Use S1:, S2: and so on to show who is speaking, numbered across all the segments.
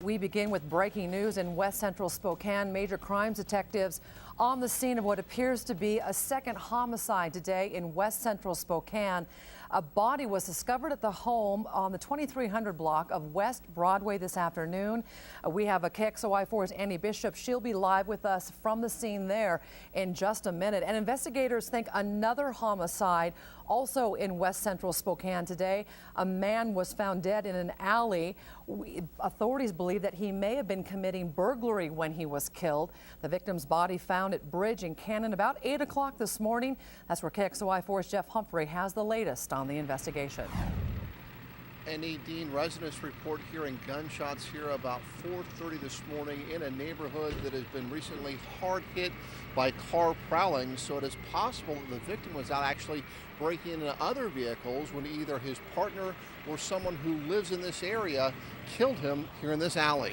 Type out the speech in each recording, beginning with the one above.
S1: We begin with breaking news in West Central Spokane. Major crimes detectives on the scene of what appears to be a second homicide today in West Central Spokane. A body was discovered at the home on the 2300 block of West Broadway this afternoon. We have a KXOI4's Annie Bishop. She'll be live with us from the scene there in just a minute. And investigators think another homicide also in West Central Spokane today. A man was found dead in an alley. Authorities believe that he may have been committing burglary when he was killed. The victim's body found at Bridge and Cannon about 8 o'clock this morning. That's where KXOI4's Humphrey has the latest on the investigation.
S2: And Dean, residents report hearing gunshots here about 4:30 this morning in a neighborhood that has been recently hard hit by car prowling. So it is possible that the victim was out actually breaking into other vehicles when either his partner or someone who lives in this area killed him here in this alley.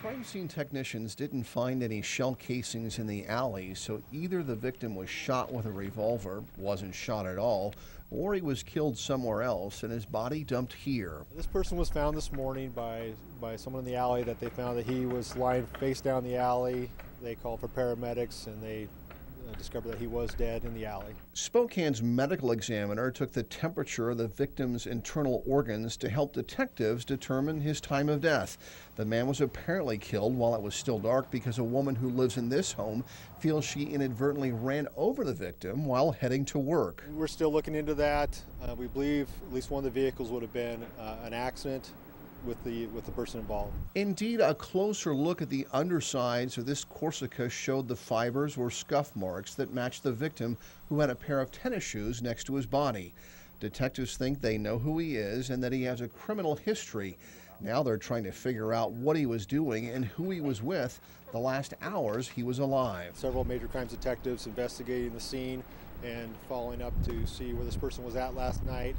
S2: Crime scene technicians didn't find any shell casings in the alley, so either the victim was shot with a revolver, wasn't shot at all, or he was killed somewhere else and his body dumped here.
S3: This person was found this morning by someone in the alley. That they found that he was lying face down the alley. They called for paramedics and they discovered that he was dead in the alley.
S2: Spokane's medical examiner took the temperature of the victim's internal organs to help detectives determine his time of death. The man was apparently killed while it was still dark because a woman who lives in this home feels she inadvertently ran over the victim while heading to work.
S3: We're still looking into that. We believe at least one of the vehicles would have been an accident with the person involved.
S2: Indeed, a closer look at the undersides of this Corsica showed the fibers were scuff marks that matched the victim, who had a pair of tennis shoes next to his body. Detectives think they know who he is and that he has a criminal history. Now they're trying to figure out what he was doing and who he was with the last hours he was alive.
S3: Several major crimes detectives investigating the scene and following up to see where this person was at last night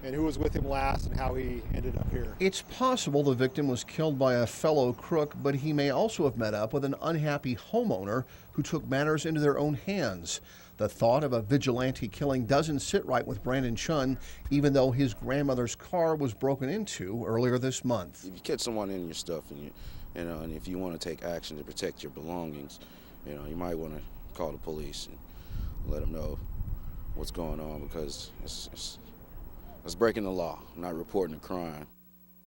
S3: and who was with him last and how he ended up here.
S2: It's possible the victim was killed by a fellow crook, but he may also have met up with an unhappy homeowner who took matters into their own hands. The thought of a vigilante killing doesn't sit right with Brandon Chun, even though his grandmother's car was broken into earlier this month.
S4: If you catch someone in your stuff and and if you want to take action to protect your belongings, you might want to call the police and let them know what's going on, because it's breaking the law, not reporting a crime.